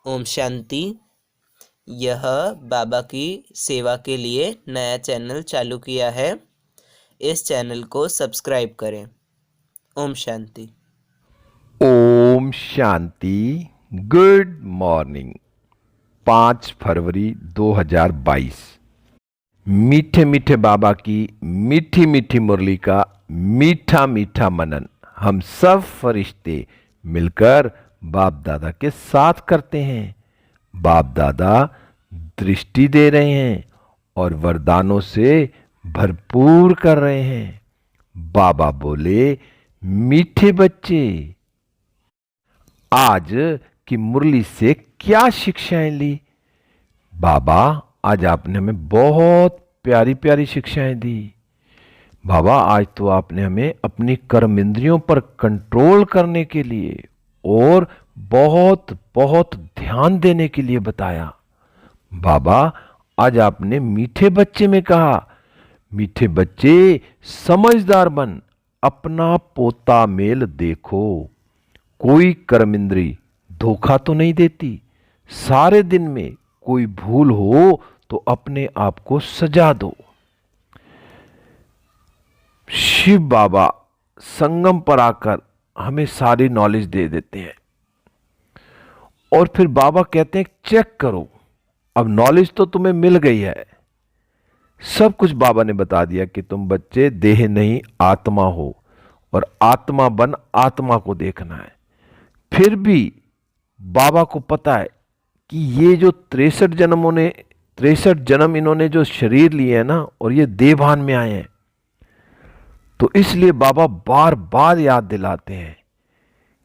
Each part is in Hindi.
ओम शांति। यह बाबा की सेवा के लिए नया चैनल चालू किया है। इस चैनल को सब्सक्राइब करें। ओम शांति। ओम शांति। Good morning. 5 फरवरी 2022। मीठे मीठे बाबा की मीठी मीठी मुरली का मीठा मीठा मनन हम सब फरिश्ते मिलकर बाप दादा के साथ करते हैं। बाप दादा दृष्टि दे रहे हैं और वरदानों से भरपूर कर रहे हैं। बाबा बोले, मीठे बच्चे, आज की मुरली से क्या शिक्षाएं ली? बाबा, आज आपने हमें बहुत प्यारी प्यारी शिक्षाएं दी। बाबा, आज तो आपने हमें अपनी कर्म इंद्रियों पर कंट्रोल करने के लिए और बहुत बहुत ध्यान देने के लिए बताया। बाबा, आज आपने मीठे बच्चे में कहा, मीठे बच्चे समझदार बन, अपना पोता मेल देखो। कोई कर्म इंद्री धोखा तो नहीं देती। सारे दिन में कोई भूल हो तो अपने आप को सजा दो। शिव बाबा संगम पर आकर हमें सारी नॉलेज दे देते हैं और फिर बाबा कहते हैं चेक करो, अब नॉलेज तो तुम्हें मिल गई है। सब कुछ बाबा ने बता दिया कि तुम बच्चे देह नहीं आत्मा हो और आत्मा बन आत्मा को देखना है। फिर भी बाबा को पता है कि ये जो 63 जन्म इन्होंने जो शरीर लिए हैं ना, और ये देवभान में आए हैं, तो इसलिए बाबा बार बार याद दिलाते हैं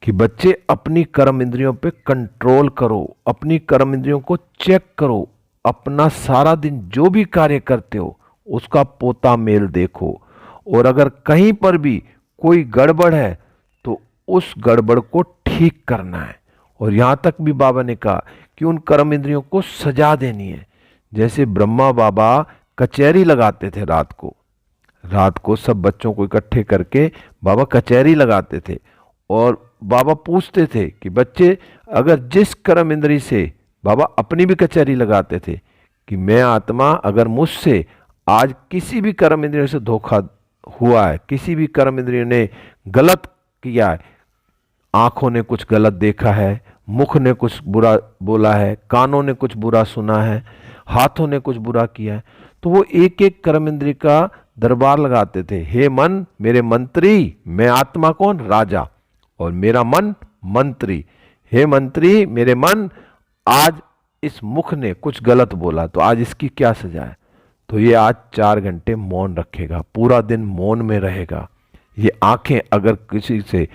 कि बच्चे अपनी कर्म इंद्रियों पे कंट्रोल करो, अपनी कर्म इंद्रियों को चेक करो, अपना सारा दिन जो भी कार्य करते हो उसका पोता मेल देखो, और अगर कहीं पर भी कोई गड़बड़ है तो उस गड़बड़ को ठीक करना है। और यहां तक भी बाबा ने कहा कि उन कर्म इंद्रियों को सजा देनी है। जैसे ब्रह्मा बाबा कचहरी लगाते थे रात को सब बच्चों को इकट्ठे करके बाबा कचहरी लगाते थे और बाबा पूछते थे कि बच्चे, अगर जिस कर्म इंद्री से बाबा अपनी भी कचहरी लगाते थे कि मैं आत्मा, अगर मुझसे आज किसी भी कर्म इंद्रियों से धोखा हुआ है, किसी भी कर्म इंद्रियों ने गलत किया है, आंखों ने कुछ गलत देखा है, मुख ने कुछ बुरा बोला है, कानों ने कुछ बुरा सुना है, हाथों ने कुछ बुरा किया है, तो वो एक एक कर्म इंद्रिय का दरबार लगाते थे। हे मन मेरे मंत्री, मैं आत्मा कौन? राजा, और मेरा मन मंत्री। हे मंत्री मेरे मन, आज इस मुख ने कुछ गलत बोला तो आज इसकी क्या सजा है? तो ये आज 4 घंटे मौन रखेगा, पूरा दिन मौन में रहेगा। ये आंखें अगर किसी से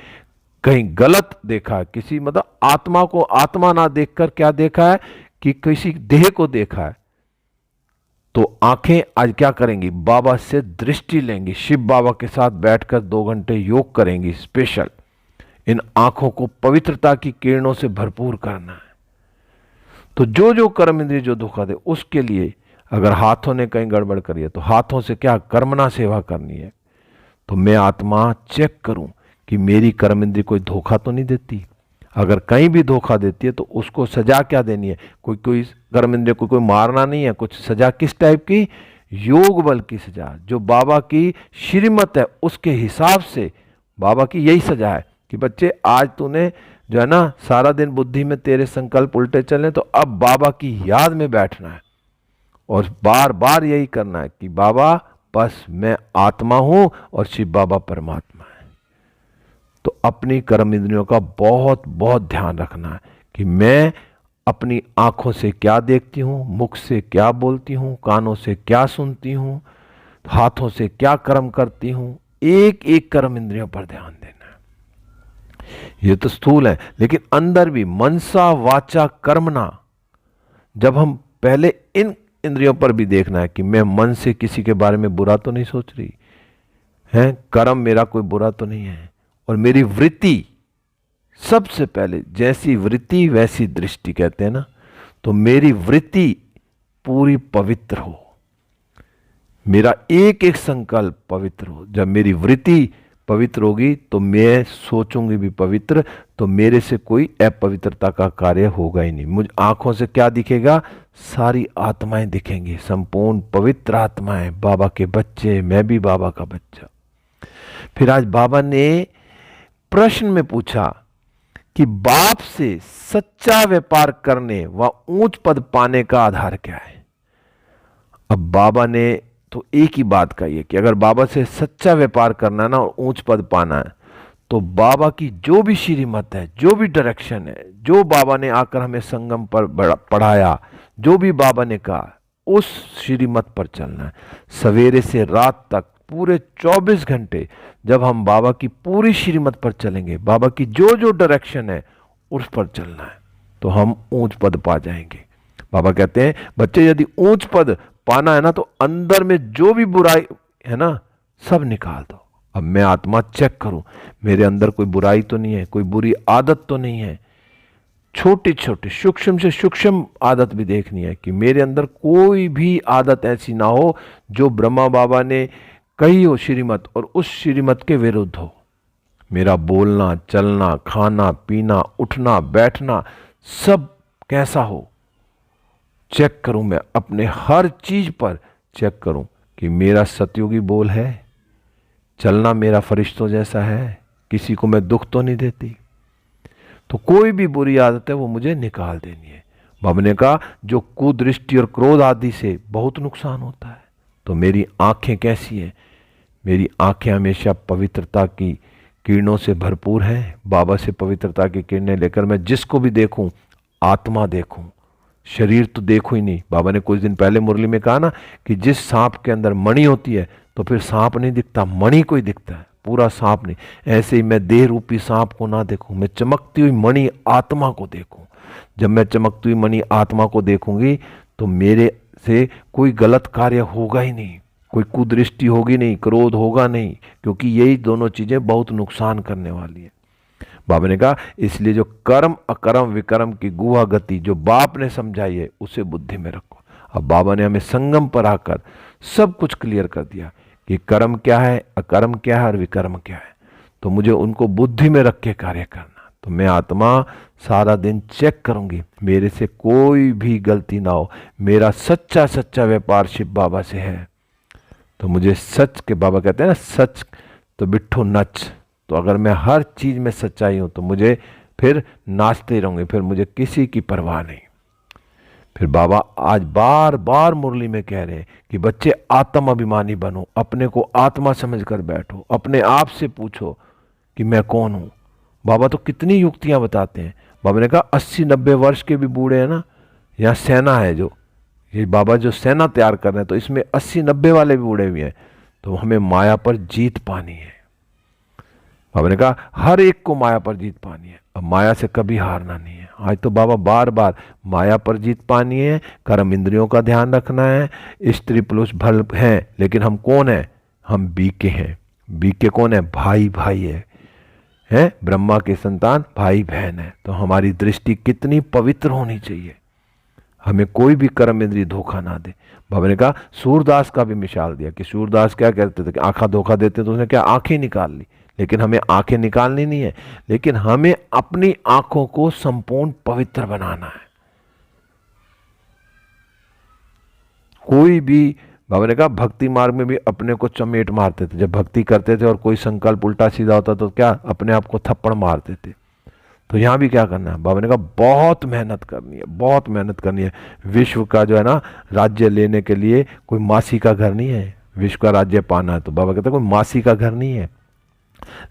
कहीं गलत देखा, किसी मतलब आत्मा को आत्मा ना देखकर क्या देखा है कि किसी देह को देखा है, तो आंखें आज क्या करेंगी? बाबा से दृष्टि लेंगी, शिव बाबा के साथ बैठकर 2 घंटे योग करेंगी स्पेशल। इन आंखों को पवित्रता की किरणों से भरपूर करना है। तो जो जो कर्म इंद्रिय जो धोखा दे, उसके लिए अगर हाथों ने कहीं गड़बड़ करी है तो हाथों से क्या कर्मना सेवा करनी है। तो मैं आत्मा चेक करूं कि मेरी कर्म इंद्रिय कोई धोखा तो नहीं देती। अगर कहीं भी धोखा देती है तो उसको सजा क्या देनी है? कोई कोई कर्म इंद्रिय को कोई मारना नहीं है, कुछ सजा किस टाइप की? योग बल की सजा, जो बाबा की श्रीमत है उसके हिसाब से बाबा की यही सजा है कि बच्चे आज तूने जो है ना सारा दिन बुद्धि में तेरे संकल्प उल्टे चले, तो अब बाबा की याद में बैठना है और बार बार यही करना है कि बाबा बस मैं आत्मा हूं और शिव बाबा परमात्मा है। तो अपनी कर्म इंद्रियों का बहुत बहुत ध्यान रखना है कि मैं अपनी आंखों से क्या देखती हूं, मुख से क्या बोलती हूं, कानों से क्या सुनती हूं, हाथों से क्या कर्म करती हूं। एक एक कर्म इंद्रियों पर ध्यान देना है। ये तो स्थूल है, लेकिन अंदर भी मनसा वाचा कर्मणा, जब हम पहले इन इंद्रियों पर भी देखना है कि मैं मन से किसी के बारे में बुरा तो नहीं सोच रही है, कर्म मेरा कोई बुरा तो नहीं है, और मेरी वृत्ति सबसे पहले, जैसी वृत्ति वैसी दृष्टि कहते हैं ना, तो मेरी वृत्ति पूरी पवित्र हो, मेरा एक एक संकल्प पवित्र हो। जब मेरी वृत्ति पवित्र होगी तो मैं सोचूंगी भी पवित्र, तो मेरे से कोई अपवित्रता का कार्य होगा ही नहीं। मुझ आंखों से क्या दिखेगा? सारी आत्माएं दिखेंगी, संपूर्ण पवित्र आत्माएं, बाबा के बच्चे, मैं भी बाबा का बच्चा। फिर आज बाबा ने प्रश्न में पूछा कि बाप से सच्चा व्यापार करने व ऊंच पद पाने का आधार क्या है। अब बाबा ने तो एक ही बात कही है कि अगर बाबा से सच्चा व्यापार करना है ना और ऊंच पद पाना है, तो बाबा की जो भी श्रीमत है, जो भी डायरेक्शन है, जो बाबा ने आकर हमें संगम पर पढ़ाया, जो भी बाबा ने कहा, उस श्रीमत पर चलना है। सवेरे से रात तक पूरे 24 घंटे जब हम बाबा की पूरी श्रीमत पर चलेंगे, बाबा की जो जो डायरेक्शन है उस पर चलना है, तो हम ऊंच पद पा जाएंगे। बाबा कहते हैं बच्चे यदि ऊंच पद पाना है ना, तो अंदर में जो भी बुराई है ना, सब निकाल दो। अब मैं आत्मा चेक करूं, मेरे अंदर कोई बुराई तो नहीं है, कोई बुरी आदत तो नहीं है। छोटी छोटी सूक्ष्म से सूक्ष्म आदत भी देखनी है कि मेरे अंदर कोई भी आदत ऐसी ना हो जो ब्रह्मा बाबा ने कही हो श्रीमत और उस श्रीमत के विरुद्ध हो। मेरा बोलना, चलना, खाना, पीना, उठना, बैठना सब कैसा हो, चेक करूं। मैं अपने हर चीज पर चेक करूं कि मेरा सतयुगी बोल है, चलना मेरा फरिश्तों जैसा है, किसी को मैं दुख तो नहीं देती। तो कोई भी बुरी आदत है वो मुझे निकाल देनी है। बाबा ने कहा जो कुदृष्टि और क्रोध आदि से बहुत नुकसान होता है। तो मेरी आंखें कैसी हैं? मेरी आंखें हमेशा पवित्रता की किरणों से भरपूर हैं। बाबा से पवित्रता की किरणें लेकर मैं जिसको भी देखूं, आत्मा देखूं, शरीर तो देखो ही नहीं। बाबा ने कुछ दिन पहले मुरली में कहा ना कि जिस सांप के अंदर मणि होती है तो फिर सांप नहीं दिखता, मणि को ही दिखता है, पूरा सांप नहीं। ऐसे ही मैं देह रूपी सांप को ना देखूं, मैं चमकती हुई मणि आत्मा को देखूं। जब मैं चमकती हुई मणि आत्मा को देखूंगी तो मेरे से कोई गलत कार्य होगा ही नहीं, कोई कुदृष्टि होगी नहीं, क्रोध होगा नहीं, क्योंकि यही दोनों चीजें बहुत नुकसान करने वाली है। बाबा ने कहा इसलिए जो कर्म अकर्म विकर्म की गुहा गति जो बाप ने समझाई है उसे बुद्धि में रखो। अब बाबा ने हमें संगम पर आकर सब कुछ क्लियर कर दिया कि कर्म क्या है, अकर्म क्या है और विकर्म क्या है। तो मुझे उनको बुद्धि में रख के कार्य करना। तो मैं आत्मा सारा दिन चेक करूंगी मेरे से कोई भी गलती ना हो, मेरा सच्चा सच्चा व्यापार शिव बाबा से है। तो मुझे सच के, बाबा कहते हैं ना सच तो बिट्ठो नच, तो अगर मैं हर चीज में सच्चाई हूं तो मुझे फिर नाचते रहूंगे, फिर मुझे किसी की परवाह नहीं। फिर बाबा आज बार बार मुरली में कह रहे हैं कि बच्चे आत्म अभिमानी बनो, अपने को आत्मा समझकर बैठो, अपने आप से पूछो कि मैं कौन हूं। बाबा तो कितनी युक्तियां बताते हैं। बाबा ने कहा 80-90 वर्ष के भी बूढ़े हैं ना, यहाँ सेना है, जो ये बाबा जो सेना तैयार कर रहे हैं, तो इसमें 80-90 वाले भी बूढ़े भी हैं। तो हमें माया पर जीत पानी है। बाबा ने कहा हर एक को माया पर जीत पानी है, अब माया से कभी हारना नहीं है। आज तो बाबा बार बार माया पर जीत पानी है, कर्म इंद्रियों का ध्यान रखना है, स्त्री पुरुष भल हैं, लेकिन हम कौन है? हम बीके हैं। बीके कौन है? भाई भाई है ब्रह्मा के संतान, भाई बहन है। तो हमारी दृष्टि कितनी पवित्र होनी चाहिए, हमें कोई भी कर्म इंद्रिय धोखा ना दे। बाबा ने कहा सूरदास का भी मिसाल दिया कि सूरदास क्या कहते थे कि आंखा धोखा देते, तो उसने क्या आंखें निकाल ली। लेकिन हमें आंखें निकालनी नहीं है, लेकिन हमें अपनी आंखों को संपूर्ण पवित्र बनाना है। कोई भी, बाबा ने कहा भक्ति मार्ग में भी अपने को चमेट मारते थे। जब भक्ति करते थे और कोई संकल्प उल्टा सीधा होता तो क्या अपने आप को थप्पड़ मारते थे। तो यहां भी क्या करना है? बाबा ने कहा बहुत मेहनत करनी है, बहुत मेहनत करनी है। विश्व का जो है ना राज्य लेने के लिए कोई मासी का घर नहीं है। विश्व का राज्य पाना है तो बाबा कहते हैं कोई मासी का घर नहीं है।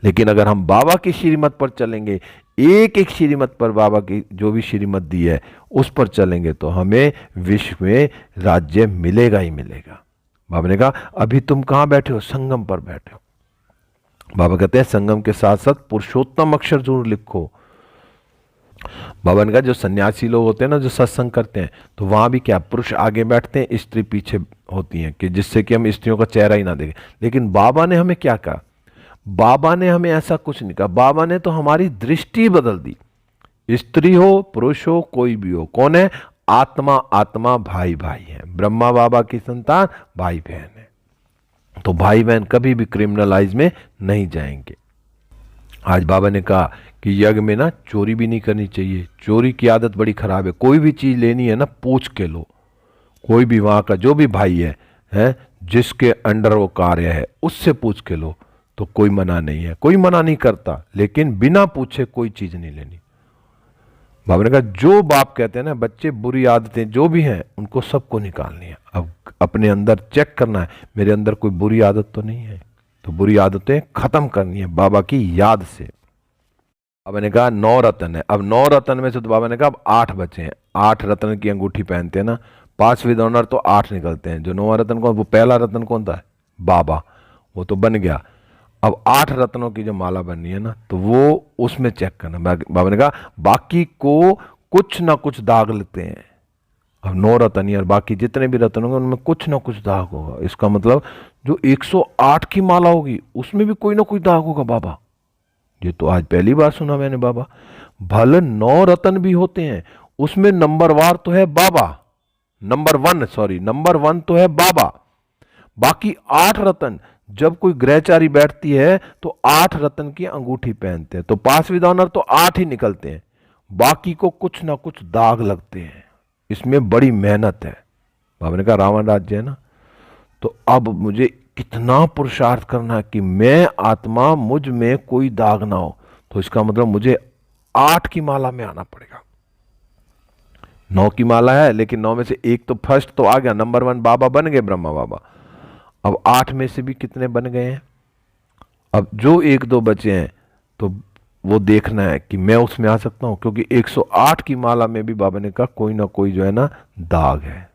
लेकिन अगर हम बाबा की श्रीमत पर चलेंगे, एक एक श्रीमत पर बाबा की जो भी श्रीमत दी है उस पर चलेंगे, तो हमें विश्व में राज्य मिलेगा ही मिलेगा। बाबा ने कहा अभी तुम कहां बैठे हो? संगम पर बैठे हो। बाबा कहते हैं संगम के साथ साथ पुरुषोत्तम अक्षर जरूर लिखो। बाबा ने कहा जो सन्यासी लोग होते हैं ना, जो सत्संग करते हैं, तो वहां भी क्या पुरुष आगे बैठते हैं, स्त्री पीछे होती हैं, कि जिससे कि हम स्त्रियों का चेहरा ही ना देखें। लेकिन बाबा ने हमें क्या कहा? बाबा ने हमें ऐसा कुछ नहीं कहा। बाबा ने तो हमारी दृष्टि बदल दी। स्त्री हो पुरुष हो कोई भी हो, कौन है? आत्मा आत्मा, भाई भाई है। ब्रह्मा बाबा की संतान, भाई बहन है। तो भाई बहन कभी भी क्रिमिनलाइज में नहीं जाएंगे। आज बाबा ने कहा कि यज्ञ में ना चोरी भी नहीं करनी चाहिए। चोरी की आदत बड़ी खराब है। कोई भी चीज लेनी है ना पूछ के लो। कोई भी वहां का जो भी भाई है जिसके अंडर वो कार्य है उससे पूछ के लो, तो कोई मना नहीं है, कोई मना नहीं करता, लेकिन बिना पूछे कोई चीज नहीं लेनी। बाबा ने कहा जो बाप कहते हैं ना बच्चे बुरी आदतें जो भी हैं उनको सबको निकालनी है। अब अपने अंदर चेक करना है मेरे अंदर कोई बुरी आदत तो नहीं है, तो बुरी आदतें खत्म करनी है बाबा की याद से। बाबा ने कहा 9 रत्न है। अब 9 रत्न में से तो बाबा ने कहा अब 8 बचे हैं। 8 रत्न की अंगूठी पहनते हैं ना, 5 विद ऑनर तो 8 निकलते हैं। जो 9वां रत्न कौन, वो पहला रत्न कौन था, बाबा, वो तो बन गया। अब 8 रत्नों की जो माला बननी है ना तो वो उसमें चेक करना। बाबा ने कहा बाकी को कुछ ना कुछ दाग लेते हैं। अब 9 रत्न और बाकी जितने भी रत्न होंगे उनमें कुछ ना कुछ दाग होगा। इसका मतलब जो 108 की माला होगी उसमें भी कोई ना कोई दाग होगा बाबा। ये तो आज पहली बार सुना मैंने बाबा। भले 9 रत्न भी होते हैं उसमें नंबर वार तो है बाबा, नंबर 1 तो है बाबा। बाकी 8 रत्न जब कोई ग्रहचारी बैठती है तो 8 रत्न की अंगूठी पहनते हैं, तो 5 विद ऑनर तो 8 ही निकलते हैं। बाकी को कुछ ना कुछ दाग लगते हैं। इसमें बड़ी मेहनत है। बाबा ने कहा रावण राज्य है ना, तो अब मुझे कितना पुरुषार्थ करना है कि मैं आत्मा मुझ में कोई दाग ना हो। तो इसका मतलब मुझे 8 की माला में आना पड़ेगा। 9 की माला है लेकिन 9 में से एक तो फर्स्ट तो आ गया, नंबर 1 बाबा बन गए, ब्रह्मा बाबा। अब 8 में से भी कितने बन गए हैं। अब जो 1-2 बचे हैं तो वो देखना है कि मैं उसमें आ सकता हूं, क्योंकि 108 की माला में भी बाबा ने कहा कोई ना कोई जो है ना दाग है।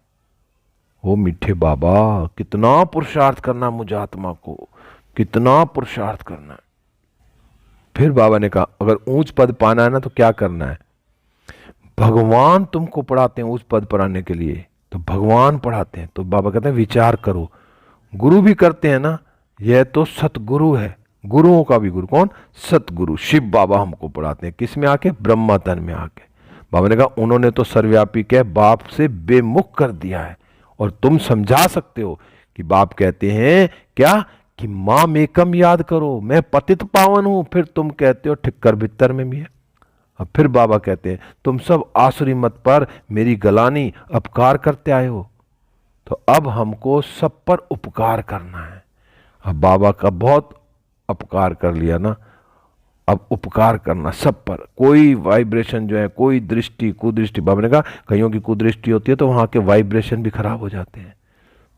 वो मीठे बाबा कितना पुरुषार्थ करना मुझे आत्मा को, कितना पुरुषार्थ करना है। फिर बाबा ने कहा अगर ऊंच पद पाना है ना तो क्या करना है। भगवान तुमको पढ़ाते हैं उस पद पर आने के लिए, तो भगवान पढ़ाते हैं। तो बाबा कहते हैं विचार करो, गुरु भी करते हैं ना, यह तो सतगुरु है। गुरुओं का भी गुरु कौन, सतगुरु शिव बाबा हमको पढ़ाते हैं। किस में आके, ब्रह्मा तन में आके। बाबा ने कहा उन्होंने तो सर्वव्यापी के बाप से बेमुख कर दिया है, और तुम समझा सकते हो कि बाप कहते हैं क्या कि मां मेकम याद करो, मैं पतित पावन हूं, फिर तुम कहते हो ठिक्कर भित्तर में भी है। अब फिर बाबा कहते हैं तुम सब आसुरी मत पर मेरी गलानी अपकार करते आए हो, तो अब हमको सब पर उपकार करना है। अब बाबा का बहुत अपकार कर लिया ना, अब उपकार करना सब पर। कोई वाइब्रेशन जो है, कोई दृष्टि कुदृष्टि, बाबा ने कहा कईयों की कुदृष्टि होती है तो वहां के वाइब्रेशन भी खराब हो जाते हैं,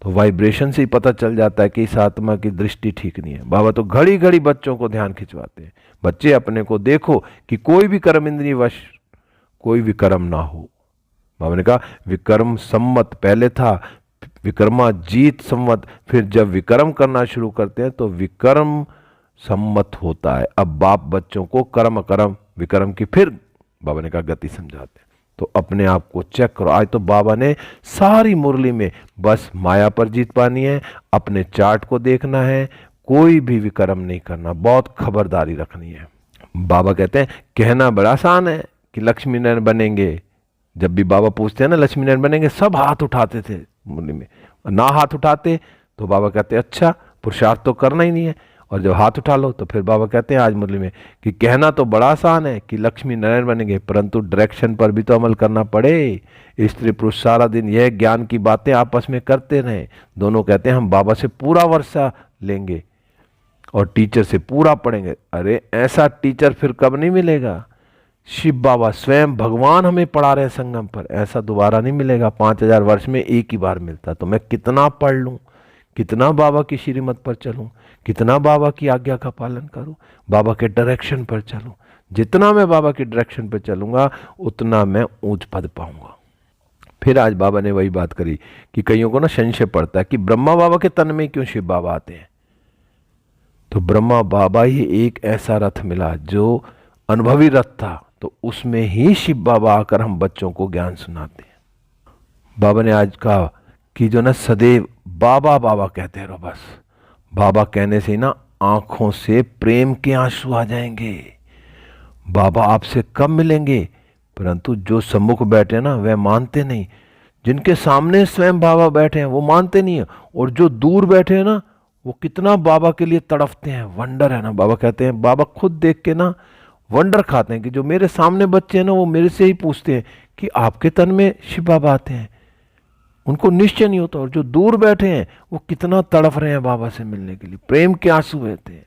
तो वाइब्रेशन से ही पता चल जाता है कि इस आत्मा की दृष्टि ठीक नहीं है। बाबा तो घड़ी घड़ी बच्चों को ध्यान खिंचवाते हैं, बच्चे अपने को देखो कि कोई भी कर्म इंद्रिय वश कोई विकर्म ना हो। बाबा ने कहा विकर्म सम्मत पहले था, विक्रमाजीत सम्मत, फिर जब विकर्म करना शुरू करते हैं तो विकर्म सम्मत होता है। अब बाप बच्चों को कर्म कर्म विकर्म की फिर बाबा ने कहा गति समझाते हैं। तो अपने आप को चेक करो। आज तो बाबा ने सारी मुरली में बस माया पर जीत पानी है, अपने चार्ट को देखना है, कोई भी विकर्म नहीं करना, बहुत खबरदारी रखनी है। बाबा कहते हैं कहना बड़ा आसान है कि लक्ष्मी नारायण बनेंगे। जब भी बाबा पूछते हैं ना लक्ष्मी नारायण बनेंगे, सब हाथ उठाते थे मुरली में, ना हाथ उठाते तो बाबा कहते अच्छा पुरुषार्थ तो करना ही नहीं है, और जब हाथ उठा लो तो फिर बाबा कहते हैं आज मुरली में कि कहना तो बड़ा आसान है कि लक्ष्मी नारायण बनेंगे, परंतु डायरेक्शन पर भी तो अमल करना पड़े। स्त्री पुरुष सारा दिन यह ज्ञान की बातें आपस में करते रहे, दोनों कहते हैं हम बाबा से पूरा वर्षा लेंगे और टीचर से पूरा पढ़ेंगे। अरे ऐसा टीचर फिर कब नहीं मिलेगा। शिव बाबा स्वयं भगवान हमें पढ़ा रहे संगम पर, ऐसा दोबारा नहीं मिलेगा। 5000 वर्ष में एक ही बार मिलता। तो मैं कितना पढ़ लूं, कितना बाबा की श्रीमत पर चलूं, कितना बाबा की आज्ञा का पालन करूं, बाबा के डायरेक्शन पर चलूं। जितना मैं बाबा के डायरेक्शन पर चलूंगा उतना मैं ऊंच पद पाऊंगा। फिर आज बाबा ने वही बात करी कि कईयों को ना संशय पड़ता है कि ब्रह्मा बाबा के तन में क्यों शिव बाबा आते हैं। तो ब्रह्मा बाबा ही एक ऐसा रथ मिला जो अनुभवी रथ था, तो उसमें ही शिव बाबा आकर हम बच्चों को ज्ञान सुनाते हैं। बाबा ने आज कहा कि जो ना सदैव बाबा बाबा कहते रहो, बस बाबा कहने से ना आंखों से प्रेम के आंसू आ जाएंगे। बाबा आपसे कब मिलेंगे, परंतु जो सम्मुख बैठे ना वह मानते नहीं। जिनके सामने स्वयं बाबा बैठे हैं वो मानते नहीं है, और जो दूर बैठे हैं ना वो कितना बाबा के लिए तड़फते हैं, वंडर है ना। बाबा कहते हैं, बाबा खुद देख के ना वंडर खाते हैं कि जो मेरे सामने बच्चे हैं ना वो मेरे से ही पूछते हैं कि आपके तन में शिव बाबा आते हैं। उनको निश्चय नहीं होता, और जो दूर बैठे हैं वो कितना तड़फ रहे हैं बाबा से मिलने के लिए, प्रेम के आंसू बहते हैं।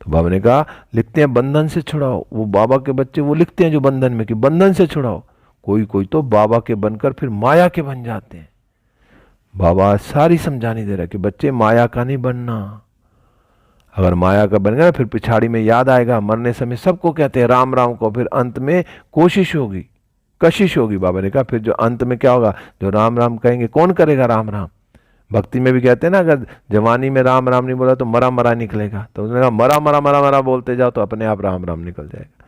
तो बाबा ने कहा, लिखते हैं बंधन से छुड़ाओ। वो बाबा के बच्चे वो लिखते हैं जो बंधन में, कि बंधन से छुड़ाओ। कोई कोई तो बाबा के बनकर फिर माया के बन जाते हैं। बाबा सारी समझानी दे रहा है कि बच्चे माया का नहीं बनना। अगर माया का बन गया फिर पिछाड़ी में याद आएगा, मरने समय सबको कहते हैं राम राम को, फिर अंत में कोशिश होगी, कशिश होगी। बाबा ने कहा फिर जो अंत में क्या होगा, जो राम राम कहेंगे कौन करेगा राम राम। भक्ति में भी कहते हैं ना, अगर जवानी में राम राम नहीं बोला तो मरा मरा निकलेगा। तो उसने कहा मरा मरा मरा मरा बोलते जाओ तो अपने आप राम राम निकल जाएगा।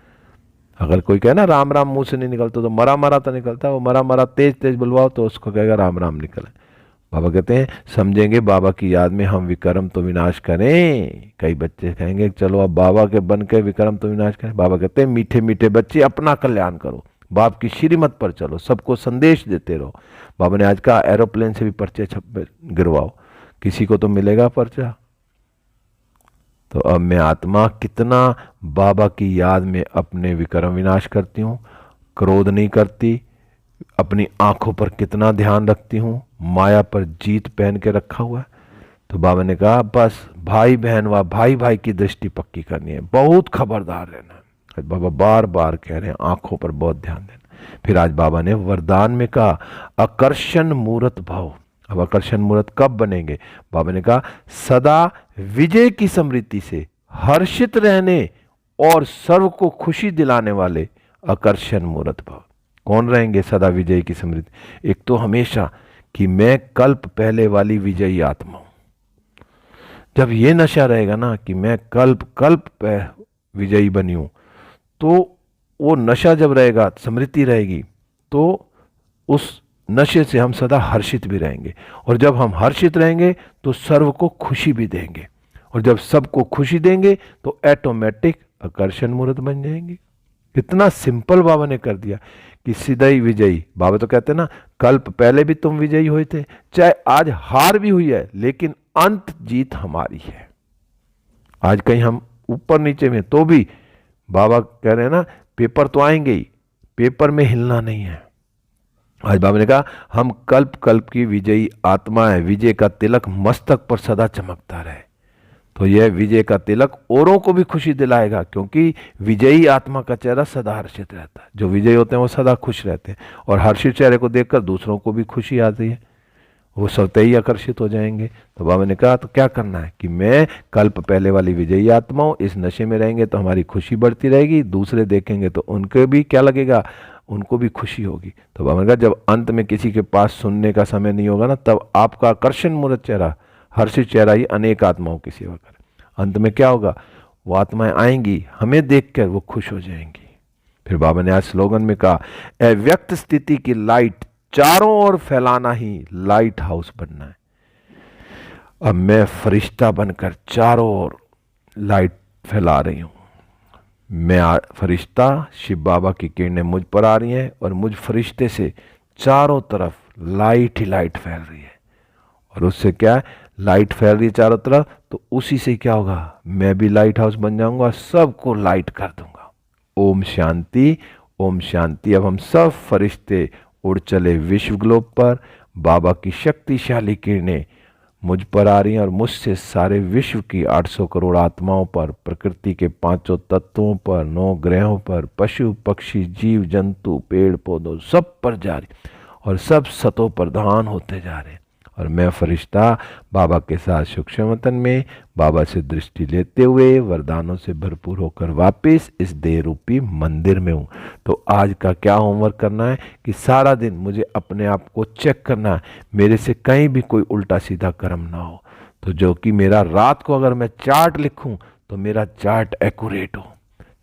अगर कोई कहे ना राम राम मुंह से नहीं निकलता तो मरा मरा तो निकलता, वो मरा मरा तेज तेज बुलवाओ तो उसको कहेगा राम राम निकले। बाबा कहते हैं समझेंगे बाबा की याद में हम विक्रम तो विनाश करें। कई बच्चे कहेंगे चलो अब बाबा के बन के विक्रम तो विनाश करें। बाबा कहते हैं मीठे मीठे बच्चे अपना कल्याण करो, बाप की श्रीमत पर चलो, सबको संदेश देते रहो। बाबा ने आज कहा एरोप्लेन से भी पर्चे गिरवाओ, किसी को तो मिलेगा पर्चा। तो अब मैं आत्मा कितना बाबा की याद में अपने विक्रम विनाश करती हूँ, क्रोध नहीं करती, अपनी आंखों पर कितना ध्यान रखती हूँ, माया पर जीत पहन के रखा हुआ है। तो बाबा ने कहा बस भाई बहन व भाई भाई की दृष्टि पक्की करनी है, बहुत खबरदार रहना है। बाबा बार बार कह रहे हैं आंखों पर बहुत ध्यान देना। फिर आज बाबा ने वरदान में कहा आकर्षण मूर्त भाव। अब आकर्षण मूर्त कब बनेंगे? बाबा ने कहा सदा विजय की स्मृति से हर्षित रहने और सर्व को खुशी दिलाने वाले आकर्षण मूर्त भाव। कौन रहेंगे सदा विजय की स्मृति? एक तो हमेशा कि मैं कल्प पहले वाली विजयी आत्मा हूं। जब ये नशा रहेगा ना कि मैं कल्प कल्प विजयी बनी हूं, तो वो नशा जब रहेगा, स्मृति रहेगी, तो उस नशे से हम सदा हर्षित भी रहेंगे। और जब हम हर्षित रहेंगे तो सर्व को खुशी भी देंगे, और जब सबको खुशी देंगे तो ऑटोमेटिक आकर्षण मूर्त बन जाएंगे। कितना सिंपल बाबा ने कर दिया कि सीधई विजयी। बाबा तो कहते हैं ना कल्प पहले भी तुम विजयी हुए थे, चाहे आज हार भी हुई है लेकिन अंत जीत हमारी है। आज कहीं हम ऊपर नीचे में तो भी बाबा कह रहे हैं ना पेपर तो आएंगे ही, पेपर में हिलना नहीं है। आज बाबा ने कहा हम कल्प कल्प की विजयी आत्मा है, विजय का तिलक मस्तक पर सदा चमकता रहे। तो यह विजय का तिलक औरों को भी खुशी दिलाएगा, क्योंकि विजयी आत्मा का चेहरा सदा हर्षित रहता है। जो विजयी होते हैं वो सदा खुश रहते हैं, और हर्षित चेहरे को देखकर दूसरों को भी खुशी आती है, वो स्वतः ही आकर्षित हो जाएंगे। तो बाबा ने कहा तो क्या करना है कि मैं कल्प पहले वाली विजयी आत्मा हूँ, इस नशे में रहेंगे तो हमारी खुशी बढ़ती रहेगी, दूसरे देखेंगे तो उनके भी क्या लगेगा, उनको भी खुशी होगी। तो बाबा ने कहा जब अंत में किसी के पास सुनने का समय नहीं होगा ना, तब आपका आकर्षण मूर्त चेहरा, हर्षित चेहरा ही अनेक आत्माओं की सेवा करे। अंत में क्या होगा, वो आत्माएं आएंगी, हमें देखकर वो खुश हो जाएंगी। फिर बाबा ने आज स्लोगन में कहा अव्यक्त स्थिति की लाइट चारों ओर फैलाना ही लाइट हाउस बनना है। अब मैं फरिश्ता बनकर चारों ओर लाइट फैला रही हूं। मैं फरिश्ता, शिव बाबा की किरणें मुझ पर आ रही हैं, और मुझ फरिश्ते से चारों तरफ लाइट ही लाइट फैल रही है। और उससे क्या है, लाइट फैल रही है चारों तरफ, तो उसी से क्या होगा, मैं भी लाइट हाउस बन जाऊंगा, सबको लाइट कर दूंगा। ओम शांति, ओम शांति। अब हम सब फरिश्ते उड़ चले विश्व ग्लोब पर। बाबा की शक्तिशाली किरणें मुझ पर आ रही हैं, और मुझसे सारे विश्व की 800 करोड़ आत्माओं पर, प्रकृति के 5 तत्वों पर, 9 ग्रहों पर, पशु पक्षी जीव जंतु पेड़ पौधों सब पर जा रही, और सब सतो प्रधान होते जा रहे हैं। और मैं फरिश्ता बाबा के साथ सूक्ष्म वतन में बाबा से दृष्टि लेते हुए वरदानों से भरपूर होकर वापस इस देह रूपी मंदिर में हूँ। तो आज का क्या होमवर्क करना है कि सारा दिन मुझे अपने आप को चेक करना है, मेरे से कहीं भी कोई उल्टा सीधा कर्म ना हो। तो जो कि मेरा रात को अगर मैं चार्ट लिखूं तो मेरा चार्ट एक्यूरेट हो।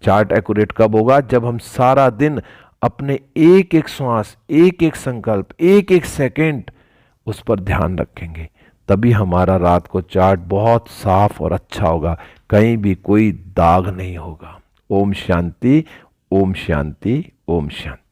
चार्ट एक्यूरेट कब होगा, जब हम सारा दिन अपने एक एक श्वास, एक एक संकल्प, एक एक सेकंड उस पर ध्यान रखेंगे, तभी हमारा रात को चार्ट बहुत साफ और अच्छा होगा, कहीं भी कोई दाग नहीं होगा। ओम शांति, ओम शांति, ओम शांति।